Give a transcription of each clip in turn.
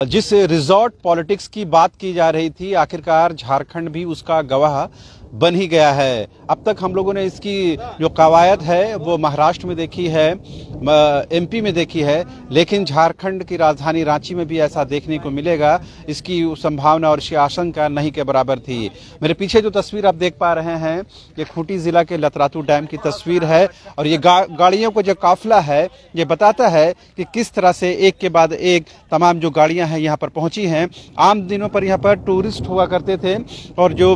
जिस resort politics की बात की जा रही थी, आखिरकार झारखंड भी उसका गवाह बन ही गया है। अब तक हम लोगों ने इसकी जो कवायद है वो महाराष्ट्र में देखी है, एमपी में देखी है, लेकिन झारखंड की राजधानी रांची में भी ऐसा देखने को मिलेगा, इसकी संभावना और इसकी आशंका नहीं के बराबर थी। मेरे पीछे जो तस्वीर आप देख पा रहे हैं, ये खूंटी जिला के लतरातू डैम की तस्वीर है और ये गाड़ियों का जो काफिला है ये बताता है कि किस तरह से एक के बाद एक तमाम जो गाड़ियां हैं यहाँ पर पहुंची हैं। आम दिनों पर यहाँ पर टूरिस्ट हुआ करते थे और जो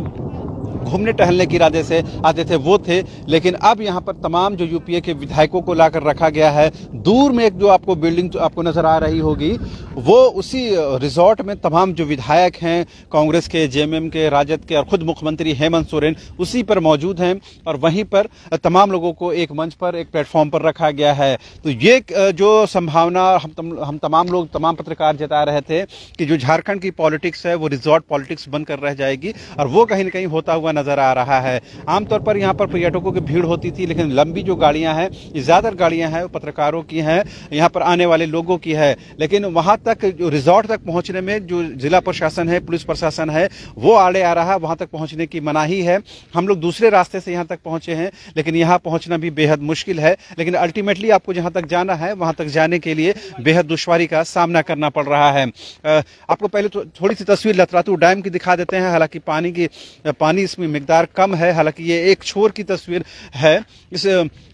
घूमने टहलने के इरादे से आते थे वो थे, लेकिन अब यहाँ पर तमाम जो यूपीए के विधायकों को लाकर रखा गया है। दूर में एक जो आपको बिल्डिंग आपको नजर आ रही होगी, वो उसी रिजॉर्ट में तमाम जो विधायक हैं कांग्रेस के, जेएमएम के, राजद के और खुद मुख्यमंत्री हेमंत सोरेन उसी पर मौजूद हैं और वहीं पर तमाम लोगों को एक मंच पर, एक प्लेटफॉर्म पर रखा गया है। तो ये जो संभावना हम तमाम लोग, तमाम पत्रकार जता रहे थे कि जो झारखंड की पॉलिटिक्स है वो रिजॉर्ट पॉलिटिक्स बनकर रह जाएगी और वो कहीं ना कहीं होता हुआ नजर आ रहा है। आमतौर पर यहाँ पर पर्यटकों की भीड़ होती थी, लेकिन लंबी जो गाड़ियां हैं, ज्यादातर गाड़ियां हैं पत्रकारों की हैं, यहाँ पर आने वाले लोगों की है। लेकिन वहां तक जो रिजॉर्ट तक पहुंचने में जो जिला प्रशासन है, पुलिस प्रशासन है, वो आड़े आ रहा है। वहां तक पहुंचने की मनाही है। हम लोग दूसरे रास्ते से यहाँ तक पहुंचे हैं, लेकिन यहाँ पहुंचना भी बेहद मुश्किल है। लेकिन अल्टीमेटली आपको जहां तक जाना है, वहां तक जाने के लिए बेहद दुश्वारी का सामना करना पड़ रहा है। आपको पहले थोड़ी सी तस्वीर लतरातू डैम की दिखा देते हैं। हालांकि पानी इसमें मिकदार कम है, हालांकि ये एक छोर की तस्वीर है। इस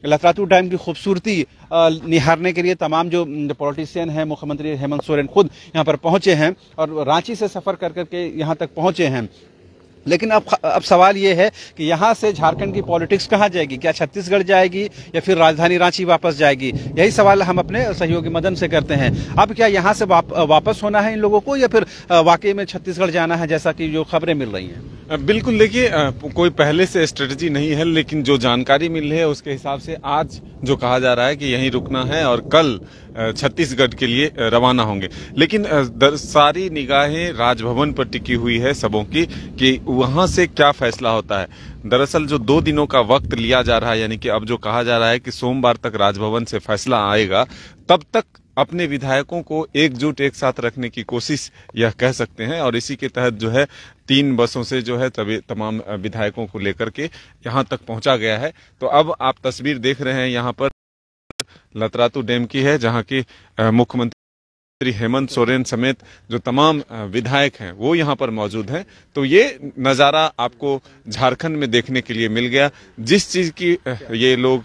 लतरातू डैम की खूबसूरती निहारने के लिए तमाम जो पॉलिटिशियन हैं, मुख्यमंत्री हेमंत सोरेन खुद यहाँ पर पहुंचे हैं और रांची से सफर कर करके यहाँ तक पहुंचे हैं। लेकिन अब सवाल ये है कि यहाँ से झारखंड की पॉलिटिक्स कहाँ जाएगी? क्या छत्तीसगढ़ जाएगी या फिर राजधानी रांची वापस जाएगी? यही सवाल हम अपने सहयोगी मदन से करते हैं। अब क्या यहाँ से वापस होना है इन लोगों को या फिर वाकई में छत्तीसगढ़ जाना है, जैसा कि जो खबरें मिल रही हैं? बिल्कुल, देखिए कोई पहले से स्ट्रेटजी नहीं है, लेकिन जो जानकारी मिल रही है उसके हिसाब से आज जो कहा जा रहा है कि यहीं रुकना है और कल छत्तीसगढ़ के लिए रवाना होंगे। लेकिन सारी निगाहें राजभवन पर टिकी हुई है सबों की कि वहां से क्या फैसला होता है। दरअसल जो 2 दिनों का वक्त लिया जा रहा है, यानी कि अब जो कहा जा रहा है कि सोमवार तक राजभवन से फैसला आएगा, तब तक अपने विधायकों को एकजुट एक साथ रखने की कोशिश यह कह सकते हैं। और इसी के तहत जो है 3 बसों से जो है तमाम विधायकों को लेकर के यहाँ तक पहुंचा गया है। तो अब आप तस्वीर देख रहे हैं, यहाँ पर लतरातू डैम की है, जहाँ की मुख्यमंत्री हेमंत सोरेन समेत जो तमाम विधायक हैं वो यहाँ पर मौजूद हैं। तो ये नज़ारा आपको झारखंड में देखने के लिए मिल गया। जिस चीज़ की ये लोग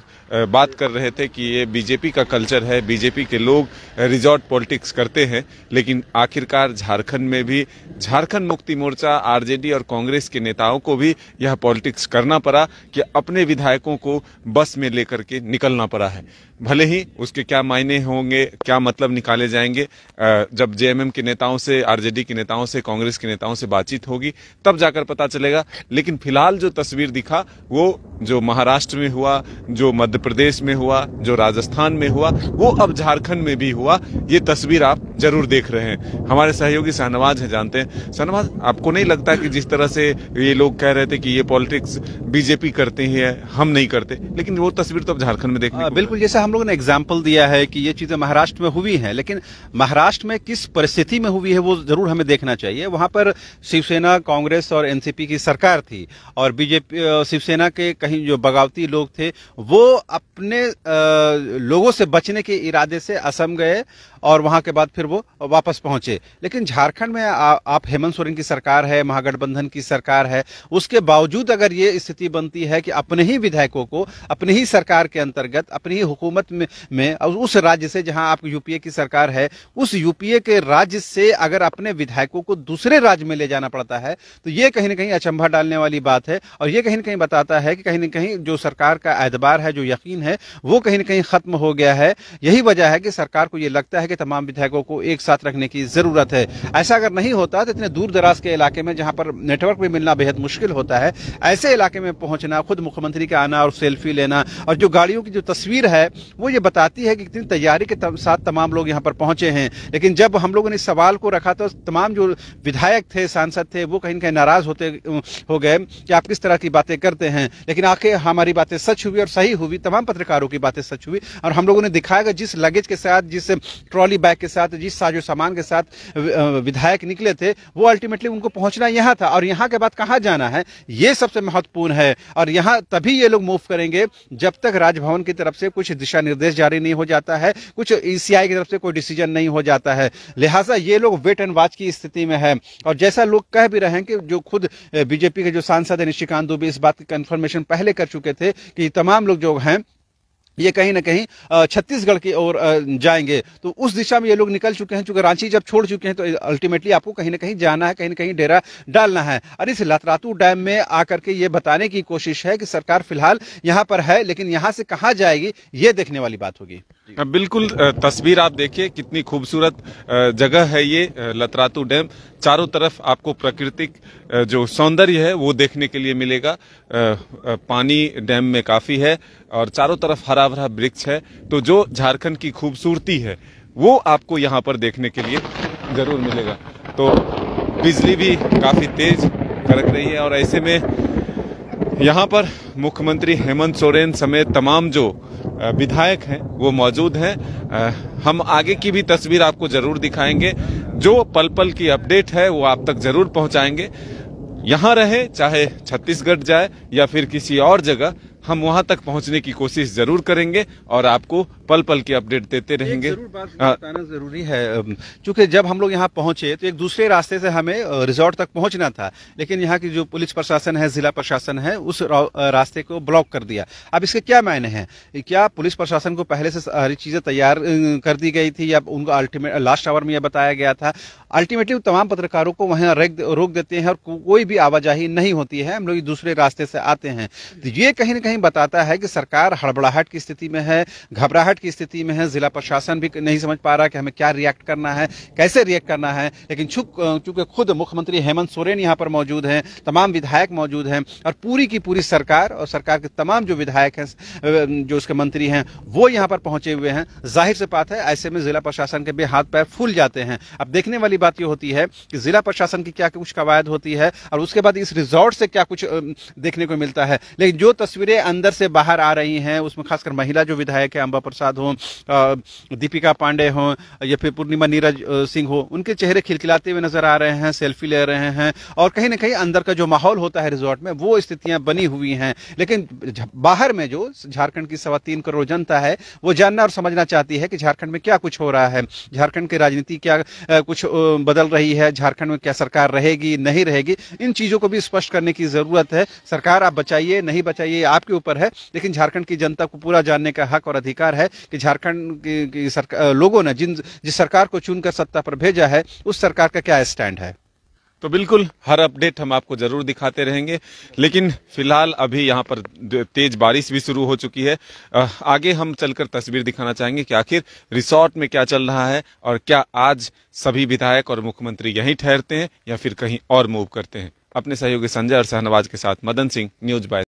बात कर रहे थे कि ये बीजेपी का कल्चर है, बीजेपी के लोग रिजॉर्ट पॉलिटिक्स करते हैं, लेकिन आखिरकार झारखंड में भी झारखंड मुक्ति मोर्चा, आरजेडी और कांग्रेस के नेताओं को भी यह पॉलिटिक्स करना पड़ा कि अपने विधायकों को बस में लेकर के निकलना पड़ा है। भले ही उसके क्या मायने होंगे, क्या मतलब निकाले जाएंगे, जब जेएमएम के नेताओं से, आरजेडी के नेताओं से, कांग्रेस के नेताओं से बातचीत होगी तब जाकर पता चलेगा। लेकिन फिलहाल जो तस्वीर दिखा वो जो महाराष्ट्र में हुआ, जो मध्य प्रदेश में हुआ, जो राजस्थान में हुआ, वो अब झारखंड में भी हुआ। ये तस्वीर आप जरूर देख रहे हैं। हमारे सहयोगी शाहनवाज हैं, जानते हैं। शाहनवाज, आपको नहीं लगता कि जिस तरह से ये लोग कह रहे थे कि ये पॉलिटिक्स बीजेपी करते हैं, हम नहीं करते, लेकिन वो तस्वीर तो अब झारखंड में देखने को बिल्कुल, जैसे हम लोगों ने एग्जाम्पल दिया है कि ये चीजें महाराष्ट्र में हुई हैं, लेकिन महाराष्ट्र में किस परिस्थिति में हुई है वो जरूर हमें देखना चाहिए। वहां पर शिवसेना, कांग्रेस और एनसीपी की सरकार थी और बीजेपी, शिवसेना के कहीं जो बगावती लोग थे वो अपने लोगों से बचने के इरादे से असम गए और वहां के बाद फिर वो वापस पहुंचे। लेकिन झारखंड में आप हेमंत सोरेन की सरकार है, महागठबंधन की सरकार है, उसके बावजूद अगर ये स्थिति बनती है कि अपने ही विधायकों को अपनी ही सरकार के अंतर्गत, अपनी ही हुकूमत में उस राज्य से जहां आप यूपीए की सरकार है, उस यूपीए के राज्य से अगर अपने विधायकों को दूसरे राज्य में ले जाना पड़ता है, तो ये कहीं ना कहीं अचंभा डालने वाली बात है। और ये कहीं ना कहीं बताता है कि कहीं ना कहीं जो सरकार का एतबार है, जो यकीन है, वो कहीं ना कहीं खत्म हो गया है। यही वजह है कि सरकार को ये लगता है कि तमाम विधायकों को एक साथ रखने की जरूरत है। ऐसा अगर नहीं होता तो इतने दूर दराज के इलाके में जहां पर नेटवर्क भी मिलना बेहद मुश्किल होता है, ऐसे इलाके में पहुंचना, खुद मुख्यमंत्री का आना और सेल्फी लेना, और जो गाड़ियों की जो तस्वीर है वो ये बताती है कि कितनी तैयारी के साथ तमाम लोग यहाँ पर पहुंचे हैं। लेकिन जब हम लोगों ने इस सवाल को रखा तो तमाम जो विधायक थे, सांसद थे, वो कहीं ना कहीं नाराज हो गए कि आप किस तरह की बातें करते हैं। लेकिन आखिर हमारी बातें सच हुई और सही हुई, तमाम पत्रकारों की बातें सच हुई और हम लोगों ने दिखाया जिस लगेज के साथ, जिस ट्रॉली बैग के साथ, जिस साजो सामान के साथ विधायक निकले थे, वो अल्टीमेटली उनको पहुंचना यहाँ था, और यहाँ के बाद कहाँ जाना है ये सबसे महत्वपूर्ण है। और यहाँ तभी ये लोग मूव करेंगे जब तक राजभवन की तरफ से कुछ दिशा निर्देश जारी नहीं हो जाता है, कुछ ईसीआई की तरफ से कोई डिसीजन नहीं हो जाता है। लिहाजा ये लोग वेट एंड वॉच की स्थिति में है। और जैसा लोग कह भी रहे हैं कि जो खुद बीजेपी के जो सांसद है निशिकांत दुबे इस बात की कंफर्मेशन पहले कर चुके थे कि तमाम लोग जो हैं ये कहीं ना कहीं छत्तीसगढ़ की ओर जाएंगे, तो उस दिशा में ये लोग निकल चुके हैं। चूंकि रांची जब छोड़ चुके हैं तो अल्टीमेटली आपको कहीं ना कहीं जाना है, कहीं ना कहीं डेरा डालना है। और इस लतरातू डैम में आकर के ये बताने की कोशिश है कि सरकार फिलहाल यहाँ पर है, लेकिन यहाँ से कहाँ जाएगी ये देखने वाली बात होगी। बिल्कुल, तस्वीर आप देखिए, कितनी खूबसूरत जगह है ये लतरातू डैम। चारों तरफ आपको प्राकृतिक जो सौंदर्य है वो देखने के लिए मिलेगा। पानी डैम में काफी है और चारों तरफ हरा भरा वृक्ष है, तो जो झारखंड की खूबसूरती है वो आपको यहाँ पर देखने के लिए जरूर मिलेगा। तो बिजली भी काफी तेज कड़क रही है और ऐसे में यहाँ पर मुख्यमंत्री हेमंत सोरेन समेत तमाम जो विधायक हैं वो मौजूद हैं। हम आगे की भी तस्वीर आपको जरूर दिखाएंगे, जो पल पल की अपडेट है वो आप तक जरूर पहुंचाएंगे। यहाँ रहे चाहे छत्तीसगढ़ जाए या फिर किसी और जगह, हम वहां तक पहुंचने की कोशिश जरूर करेंगे और आपको पल पल की अपडेट देते रहेंगे। जरूर बात बताना जरूरी है, क्योंकि जब हम लोग यहाँ पहुंचे तो एक दूसरे रास्ते से हमें रिजॉर्ट तक पहुंचना था, लेकिन यहाँ की जो पुलिस प्रशासन है, जिला प्रशासन है, उस रास्ते को ब्लॉक कर दिया। अब इसके क्या मायने हैं? क्या पुलिस प्रशासन को पहले से सारी चीजें तैयार कर दी गई थी या उनको अल्टीमेट लास्ट आवर में यह बताया गया था? अल्टीमेटली तमाम पत्रकारों को वहां रोक देते हैं और कोई भी आवाजाही नहीं होती है, हम लोग दूसरे रास्ते से आते हैं। तो ये कहीं ना कहीं बताता है कि सरकार हड़बड़ाहट की स्थिति में है, घबराहट की स्थिति में है। जिला प्रशासन भी नहीं समझ पा रहा कि हमें क्या रिएक्ट करना है, कैसे रिएक्ट करना है। लेकिन चूंकि खुद मुख्यमंत्री हेमंत सोरेन यहाँ पर मौजूद हैं, तमाम विधायक मौजूद हैं और पूरी की पूरी सरकार और सरकार के तमाम जो विधायक हैं, जो उसके मंत्री हैं, वो यहाँ पर पहुंचे हुए हैं। जाहिर से बात है ऐसे में जिला प्रशासन के भी हाथ पैर फूल जाते हैं। अब देखने वाली बात ये होती है कि जिला प्रशासन की क्या कुछ कवायद होती है और उसके बाद इस रिजॉर्ट से क्या कुछ देखने को मिलता है। लेकिन जो तस्वीरें अंदर से बाहर आ रही हैं उसमें खासकर महिला जो विधायक है, अंबा प्रसाद हो, दीपिका पांडे हो या फिर पूर्णिमा नीरज सिंह हो, उनके चेहरे खिलखिलाते हुए नजर आ रहे हैं, सेल्फी ले रहे हैं और कहीं ना कहीं अंदर का जो माहौल होता है रिजॉर्ट में वो स्थितियां बनी हुई हैं। लेकिन बाहर में जो झारखंड की 3.25 करोड़ जनता है वो जानना और समझना चाहती है कि झारखंड में क्या कुछ हो रहा है, झारखंड की राजनीति क्या कुछ बदल रही है, झारखंड में क्या सरकार रहेगी नहीं रहेगी, इन चीजों को भी स्पष्ट करने की जरूरत है। सरकार आप बचाइए नहीं बचाइए आपके ऊपर है, लेकिन झारखंड की जनता को पूरा जानने का हक और अधिकार है कि झारखंड की लोगों ने जिस सरकार को चुनकर सत्ता पर भेजा है उस सरकार का क्या स्टैंड है। तो बिल्कुल हर अपडेट हम आपको जरूर दिखाते रहेंगे, लेकिन फिलहाल अभी यहाँ पर तेज बारिश भी शुरू हो चुकी है। आगे हम चलकर तस्वीर दिखाना चाहेंगे कि आखिर रिसोर्ट में क्या चल रहा है और क्या आज सभी विधायक और मुख्यमंत्री यहीं ठहरते हैं या फिर कहीं और मूव करते हैं। अपने सहयोगी संजय और शहनवाज के साथ मदन सिंह, न्यूज बाय।